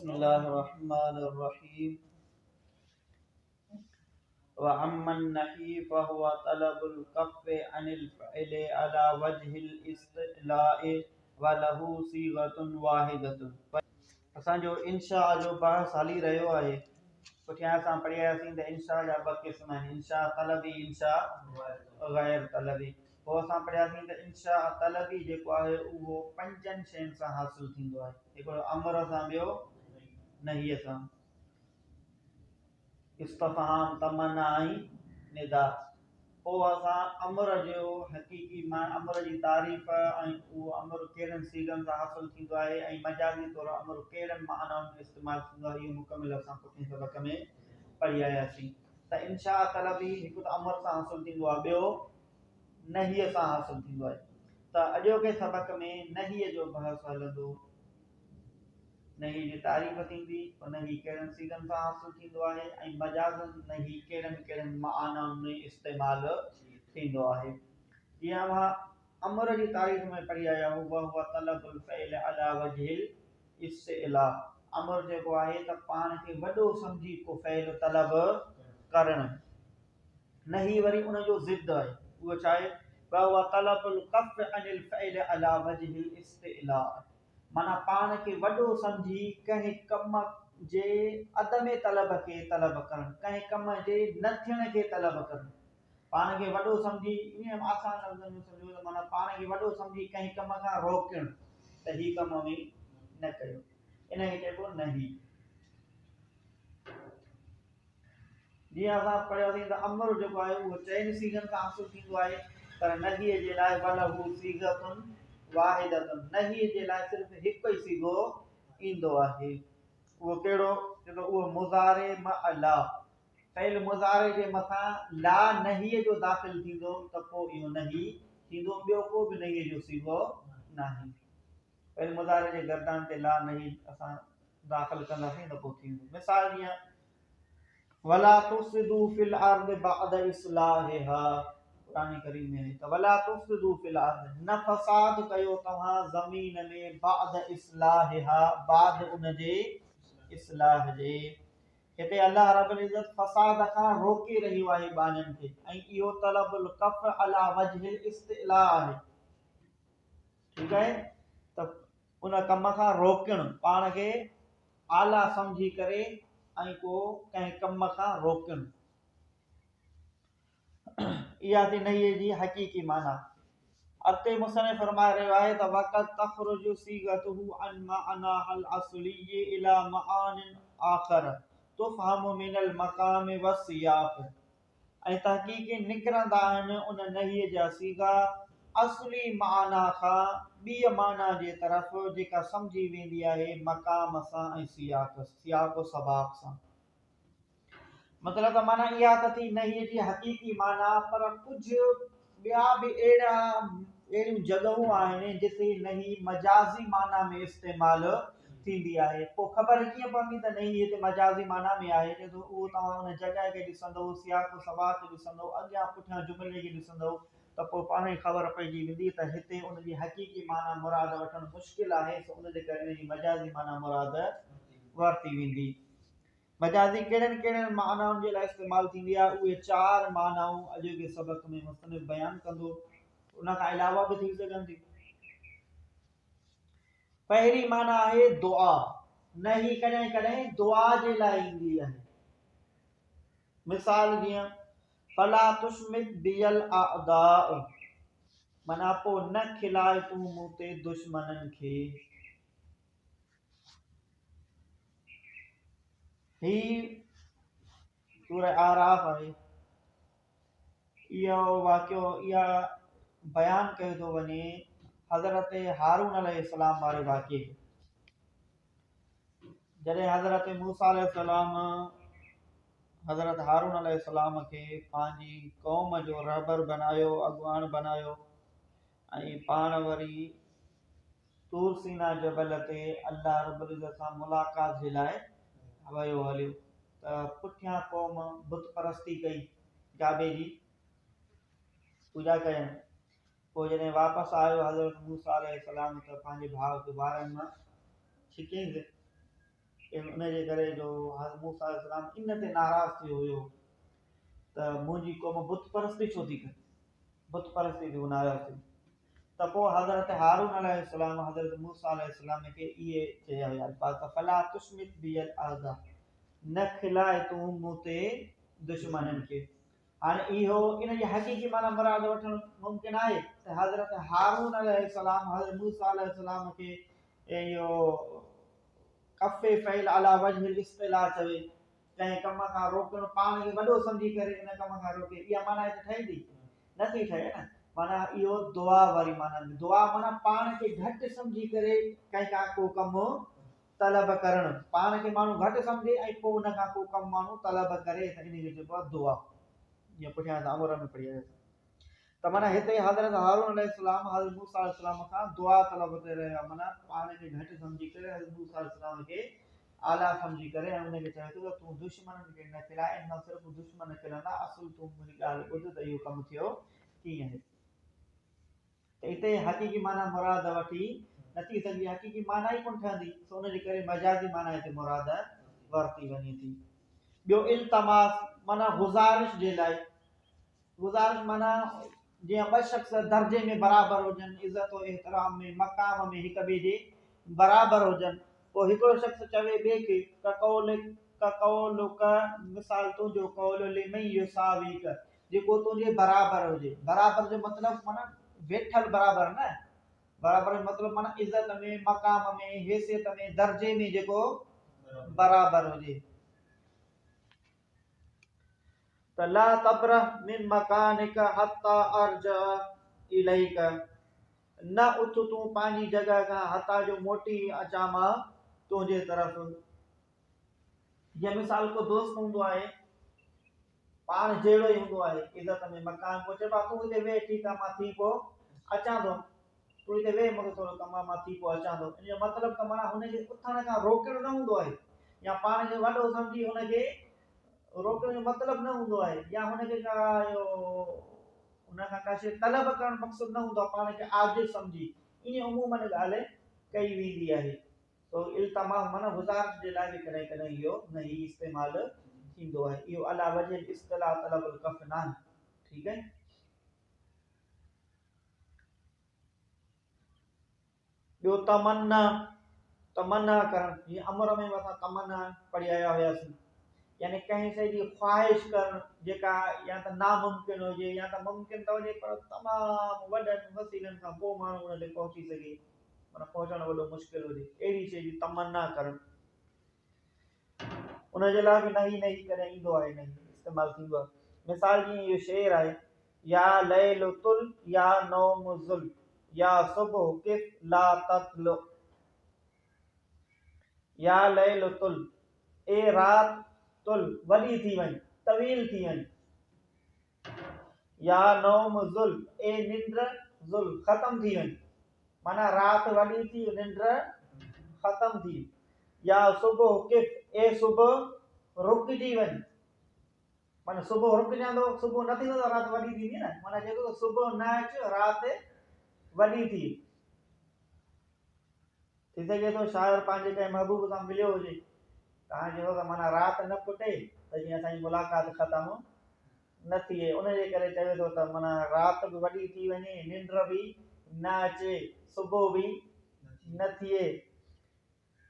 बिस्मिल्लाहिर्रहमानिर्रहीम। व अम्मन नही फहुव तलबुल कफ़्फ़ि अनिल फ़िअलि अला वजहिल इस्तिलाइ व लहू सीगतुन वाहिदतुन। असांजो इंशा जो बहस हली रहियो आहे। पुठियां असां पढ़ी आयासीं त इंशा जा ॿ क़िस्म आहिनि, इंशा तलबी, इंशा गैर तलबी। पोइ असां पढ़ियासीं त इंशा तलबी जेको आहे उहो 5 शयुनि सां हासिल थींदो आहे। हिकिड़ो अमर सां, ॿियो नहीअ सां, इस्तफ़हाम, तमन्ना ऐं निदा। पोइ असां अमर जो हक़ीक़ी अमर जी तारीफ़ ऐं उहो अमर कहिड़नि सीगनि सां हासिल थींदो आहे ऐं मजाज़ी तौर अमर कहिड़नि माननि में इस्तेमालु थींदो आहे, इहो मुकमिल असां पुठिएं सबक़ में पढ़ी आयासीं। त इंशा तलबी हिकु त अमर सां हासिल थींदो आहे, ॿियो नहीअ सां हासिल थींदो आहे। त अॼोके सबक़ में नहीअ जो बहस हलंदो। नही जी तारीफ़ थींदी, नही कहिड़नि सीगनि सां हासिल थींदो आहे ऐं मजाज़न नही कहिड़नि कहिड़नि माननि में इस्तेमालु थींदो आहे। जीअं मां अमर जी तारीफ़ में पढ़ी आया आहियूं, वहुव तलबुल फ़इल अला वजहिल इस्तिला। अमर जेको आहे त पाण खे वॾो सम्झी को फ़इल तलब करणु। नही वरी उन जो ज़िद आहे, उहो छा आहे? वहुव तलबुल कफ़्फ़ि अनिल फ़इल अला वजहिल इस्तिला। माना पाण खे वॾो सम्झी कंहिं कम जे अदम तलब खे तलब करणु, कंहिं कम जे न थियण खे तलब करणु। पाण खे वॾो सम्झी, ईअं आसान लफ़्ज़नि में सम्झो त माना पाण खे वॾो सम्झी कंहिं कम खां रोकणु, त ही कम में न कयो, इन खे चइबो नही। जीअं असां पढ़ियोसीं त अमर जेको आहे उहो 4 सीगनि सां हासिल थींदो आहे, पर नहीअ जे लाइ वलहू सीगतुन वाहिदतुन। नहीअ जे लाइ सिर्फ़ु हिकु ई सीगो ईंदो आहे। उहो कहिड़ो? चलो उहो मुज़ारे मअला। फ़इल मुज़ारे जे मथां ला नहीअ जो दाख़िल थींदो त पोइ इहो नही थींदो, ॿियो को बि नहीअ जो सीगो नाहे। फ़इल मुज़ारे जे गर्दान ते ला नही असां दाख़िल कंदासीं त पोइ थींदो। मिसाल जीअं वला तुफ़सिदू फ़िल अर्द बअद इस्लाहिहा, क़ुरान करीम में त वला तुफ़सिदू फ़िल अर्द, न फ़साद कयो तव्हां ज़मीन में बअद इस्लाहिहा, बाद उन जे इस्लाह जे। हिते अल्लाह रब्बुल इज़्ज़त फ़साद खां रोके रहियो आहे बाननि खे, ऐं इहो तलबुल कफ़ अला वजहिल इस्तिला आहे। ठीकु आहे? त उन कम खां रोकणु, पाण खे आला सम्झी करे ऐं को कंहिं कम खां रोकणु, इहा थी नहीअ जी हक़ीक़ी माना। अॻिते मुसनिफ़ फरमाए रहियो आहे त वक़त तख़रुजु सीगतुहु अन मअनाहल असलिय इला मआनिन आख़र तुफ़हमु मिनल मक़ाम वसियाक़। ऐं तहक़ीक़ निकिरंदा आहिनि उन नहीअ जा सीगा असली माना खां ॿीअ माना जे तरफ़, जेका सम्झी वेंदी आहे मक़ाम सां ऐं सियाक़ सबाक़ सां। मतिलबु माना इहा त थी नहीअ जी हक़ीक़ी माना, पर कुझु ॿिया बि अहिड़ियूं जॻहूं आहिनि जिते नही मजाज़ी माना में इस्तेमालु थींदी आहे। पोइ ख़बर कीअं पवंदी त नही हिते मजाज़ी माना में आहे? छो त उहो तव्हां उन जॻह खे ॾिसंदो, सियाक़ सबाक़ ॾिसंदो, अॻियां पुठियां जुमिले खे ॾिसंदो, त पोइ पाण ई ख़बर पइजी वेंदी त हिते उन जी हक़ीक़ी माना मुराद वठणु मुश्किल आहे, त उन जे करे इन जी मजाज़ी माना मुराद वरिती वेंदी। मजाज़ी कहिड़नि कहिड़नि मानाउनि जे लाइ इस्तेमालु थींदी आहे? उहे 4 मानाऊं अॼोके सबक़ में मुख़्तलिफ़ बयानु कंदो, उन खां अलावा बि थी सघनि थी। पहिरीं माना आहे दुआ। नही कॾहिं कॾहिं दुआ जे लाइ ईंदी आहे। मिसाल जीअं फला तुशमित बियल आदा, माना पोइ न खिलाए तूं मूं ते दुश्मननि खे। ही सूरह आराफ आहे। इहो वाक़ियो, इहा बयानु कयो थो वञे हज़रत हारून अलैहिस्सलाम वारे वाक़िए खे। जॾहिं हज़रत मूसा अलैहिस्सलाम हज़रत हारून अलैहिस्सलाम खे पंहिंजी क़ौम जो रहबर बनायो, अॻुवान बनायो, ऐं पाण वरी तूर सीना जबल ते अल्लाह रब्बुल इज़्ज़त सां मुलाक़ात जे लाइ वियो हलियो, त पुठियां क़ौम बुत परस्ती कई, काबे जी पूॼा कयनि। पोइ जॾहिं वापसि आयो हज़रत मूसा अलैहिस्सलाम त पंहिंजे भाउ खे वारनि मां छिकियईंसि, उनजे करे जो हज़रत मूसा अलैहिस्सलाम इन ते नाराज़ थियो हुयो त मुंहिंजी क़ौम बुत परस्ती छो थी करे, बुत परस्ती ते नाराज़ थी। त पोइ हज़रत हारून अलैहिस्सलाम हज़रत मूसा अलैहिस्सलाम खे इहे चया हुया त फला तुश्मित बियल आज़ा, न खिलाए तूं मूं ते दुश्मननि खे। हाणे इहो इन जी हक़ीक़ी माना मुराद वठणु मुमकिन आहे त हज़रत हारून अलैहिस्सलाम हज़रत मूसा अलैहिस्सलाम खे इहो कफ़े फ़इल अला वजहिल इस्तिला चवे, कंहिं कम खां रोकणु, पाण खे वॾो सम्झी करे इन कम खां रोके, इहा माना हिते ठहे थी नथी ठहे न। माना इहो दुआ वारी माना, दुआ माना पाण खे घटि सम्झी करे कंहिं खां को कमु तलब करणु, पाण खे माण्हू घटि सम्झे ऐं पोइ उन खां को कमु माण्हू तलब करे त इन खे चइबो आहे दुआ। जीअं पुठियां असां अमर में पढ़ी आया त माना हिते हज़रत हारून अलैहिस्सलाम हज़रत मूसा अलैहिस्सलाम खां दुआ तलब करे रहिया, माना पाण खे घटि सम्झी करे हज़रत मूसा अलैहिस्सलाम खे आला सम्झी करे ऐं उनखे चवे थो त तूं दुश्मननि खे न खिलाए, न सिर्फ़ु दुश्मन खिलंदा, असुल तूं मुंहिंजी ॻाल्हि ॿुध त इहो कमु थियो कीअं आहे। त हिते हक़ीक़ी माना मुराद वठी नथी सघी, हक़ीक़ी माना ई कोन ठहंदी, सो उनजे करे मजाज़ी माना हिते मुराद वरती वञे थी। ॿियो इल्तमास माना गुज़ारिश जे लाइ, गुज़ारिश माना जीअं ॿ शख़्स दर्जे में बराबरि हुजनि, इज़त और एहतराम में, मक़ाम में हिक ॿिए जे बराबरि हुजनि, पोइ हिकिड़ो शख़्स चवे ॿिए खे कक़ौलुक, मिसाल तुंहिंजो कौल लिमन युसावीक, जेको तुंहिंजे बराबरि हुजे। बराबरि जो मतिलबु माना वेठल बराबरि न, बराबरि जो मतिलबु माना इज़त में, मक़ाम में, हैसियत में, दर्जे में जेको बराबरि हुजे। त ला तबरह मिन मकानिक हत्ता अर्जा इलैक, न उथ तूं पंहिंजी जॻह खां हता जो मोटी अचां मां तुंहिंजे तरफ़। जीअं मिसाल को दोस्त हूंदो आहे, पाण जहिड़ो ई हूंदो आहे इज़त में, मकान को चइबो आहे तूं हिते वेह, ठीकु आहे मां थी पोइ अचां थो, तूं हिते वेह मूंखे थोरो कमु आहे, मां थी पोइ अचां थो। इन जो मतिलबु त माना हुनखे उथण खां रोकणु न हूंदो आहे, या पाण खे वॾो सम्झी हुनखे रोकण जो मतिलबु न हूंदो आहे, या हुनखे का इहो हुन खां का शइ तलब करणु मक़सदु न हूंदो आहे, पाण खे आजिज़ सम्झी ईअं उमूमन ॻाल्हि कई वेंदी आहे। तो इल्तमास माना गुज़ारिश जे लाइ बि कॾहिं कॾहिं इहो न ई इस्तेमालु थींदो आहे, इहो अला वजह इस्तिलाह तलबुल कफ न आहे। ठीकु आहे। ॿियो तमन्ना, तमन्ना करणु, जीअं अमर में असां तमन्ना पढ़ी आया हुआसीं, यानी कंहिं शइ जी ख़्वाहिश करणु जेका या त नामुमकिन हुजे या त मुमकिन त हुजे पर तमामु वॾनि वसीलनि खां पोइ माण्हू उन ते पहुची सघे, माना पहुचणु वॾो मुश्किल हुजे, अहिड़ी शइ जी तमन्ना करणु, उनजे लाइ बि नही कॾहिं ईंदो आहे, नही इस्तेमालु थींदो आहे। मिसाल जीअं इहो शेर आहे, या लैल तुल या नौम ज़ुल या सुबुह किफ ला तत्लु, या लैल तुल, ए रात तुल वॾी थी वञ, तवील थी वञ, या नौम ज़ुल, ए निंड ज़ुल ख़त्म थी वञ, माना रात वॾी थी निंड ख़त्म थी, या सुबुह किफ, ए सुबुह रुकिजी वञ, माना सुबुह रुकिजंदो, सुबुह न थींदो त राति वॾी थींदी न, माना जेको सुबुह न अच राति वॾी थी। थी सघे थो शायर पंहिंजे कंहिं महबूब सां मिलियो हुजे, तव्हां चयो त माना राति न फुटे त जीअं असांजी मुलाक़ात ख़तमु न थिए, उनजे करे चवे थो त माना राति बि वॾी थी वञे, निंड बि न अचे, सुबुह बि न थिए,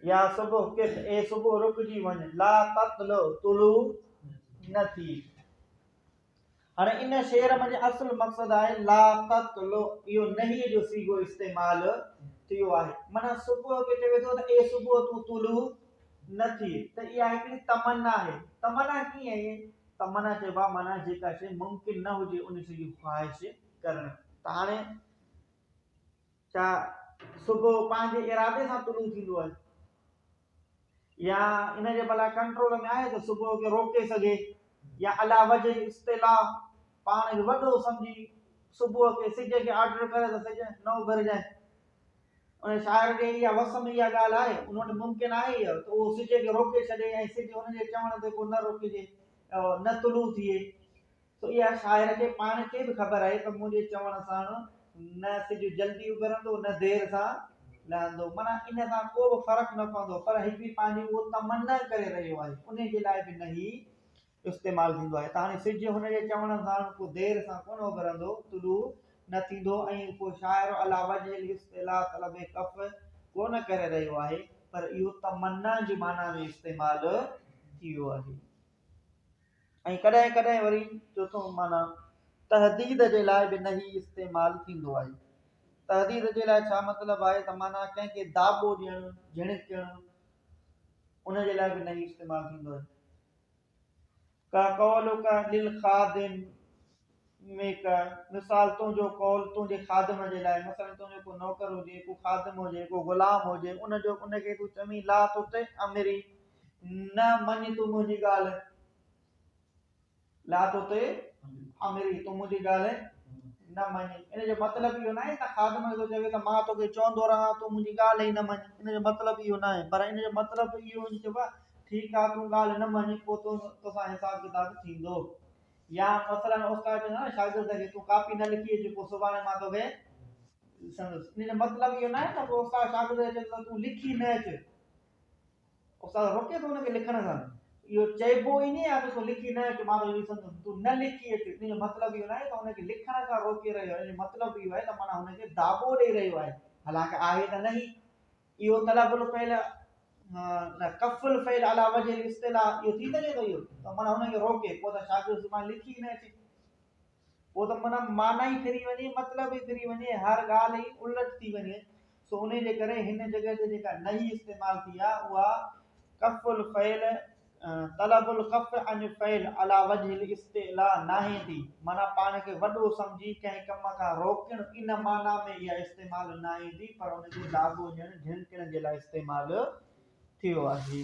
या सुबुह किफ, ए सुबुह रुकिजी वञ, ला तत्लु तुलू न थी। हाणे इन शेर में असुल मक़सदु आहे ला तत्लु, इहो नही जो सीगो इस्तेमालु थियो आहे, माना सुबुह खे चवे थो त ए सुबुह तूं तुलू न थिए, त इहा हिकिड़ी तमन्ना आहे। तमन्ना कीअं आहे? तमन्ना चइबो आहे माना जेका शइ मुमकिन न हुजे उन शइ जी ख़्वाहिश करणु। त हाणे छा सुबुह पंहिंजे इरादे सां तुलू थींदो आहे, या इन जे भला कंट्रोल में आहे त सुबुह खे रोके सघे, या अला वजह इस्तिलाह पाण खे वॾो सम्झी सुबुह खे सिज खे ऑर्डर करे त सिज न उभरजाए, उन शाइर खे इहा वस में इहा ॻाल्हि आहे, उन वटि मुमकिन आहे इहा त उहो सिज खे रोके छॾे ऐं सिज हुनजे चवण ते को न रोकिजे, न तुलू थिए। त इहा शाइर खे पाण खे बि ख़बर आहे त मुंहिंजे चवण सां न सिज जल्दी उभरंदो न देरि सां लहंदो, माना इन सां को बि फ़र्क़ु न पवंदो, पर हिकु बि पंहिंजी उहो तमन्ना करे रहियो आहे, उन जे लाइ बि नहीं इस्तेमालु थींदो आहे। त हाणे सिजु हुनजे चवण सां को देरि सां कोन उभरंदो, तुलू न थींदो, ऐं को शाइर अला वजह इस्तिला तलब कफ़ कोन करे रहियो आहे, पर इहो तमन्ना जी माना में इस्तेमालु थी वियो आहे। ऐं कॾहिं कॾहिं वरी चोथों माना तहदीद जे लाइ बि नहीं इस्तेमालु थींदो आहे। तहदीद जे लाइ छा मतिलबु आहे त माना कंहिंखे दाॿो ॾियणु, झिणकणु, उन जे लाइ बि नहीं इस्तेमालु थींदो आहे। का कौलुका लिल खादिम में का मिसाल तुंहिंजो कौल तुंहिंजे खादिम जे लाइ, मसलन तुंहिंजो को नौकर हुजे, को खादिम हुजे, को ग़ुलाम हुजे, उनखे तूं चवीं ला तुते अमिरी, न मञ तूं मुंहिंजी ॻाल्हि, ला तुते अमिरी, तूं मुंहिंजी ॻाल्हि न मञ। इन जो मतिलबु इहो न आहे त खादिम खे थो चवे त मां तोखे चवंदो रहां तूं मुंहिंजी ॻाल्हि ई न मञ, इन जो मतिलबु इहो न आहे, पर इन जो मतिलबु इहो चइबो आहे ठीकु आहे तूं ॻाल्हि न मञ, पोइ तोसां हिसाब किताब थींदो। या मसलन उस्ताद चवंदो आहे शागिर्द खे तूं कापी न लिखी अच, पोइ सुभाणे मां तोखे ॾिसंदुसि। इन जो मतिलबु इहो न आहे त पोइ उस्ताद शागिर्द खे चए तूं लिखी न अच, उस्ताद रोके थो हुनखे लिखण सां, इहो चइबो ई न आहे तूं लिखी न अच मां तोखे ॾिसंदुसि, तूं न लिखी अच। इन जो मतिलबु इहो न आहे त हुनखे लिखण खां रोके रहियो आहे, इन जो मतिलबु इहो आहे त माना हुनखे दाॿो ॾेई रहियो आहे, हालांकि आहे त नहीं। इहो तलबुल फ़इल न कफ़ुल फ़इल अला वजह इस्तिला, इहो थी सघे थो इहो त माना हुनखे रोके, पोइ त शागिर्द सुभाणे लिखी न अचे, पोइ त माना माना ई फिरी वञे, मतिलबु ई फिरी वञे, हर ॻाल्हि ई उलट थी वञे। सो उन जे करे हिन जॻह ते जेका नहीं इस्तेमालु थी आहे उहा कफ़ुल फ़इल तलबुल कफ़ अन फ़इल अला वजह इस्तिला नाहे थी, माना पाण खे वॾो सम्झी कंहिं कम खां रोकणु, इन माना में इहा इस्तेमालु नाहे थी, पर उनखे दाॿो ॾियणु झिणकण जे लाइ इस्तेमालु थियो आहे।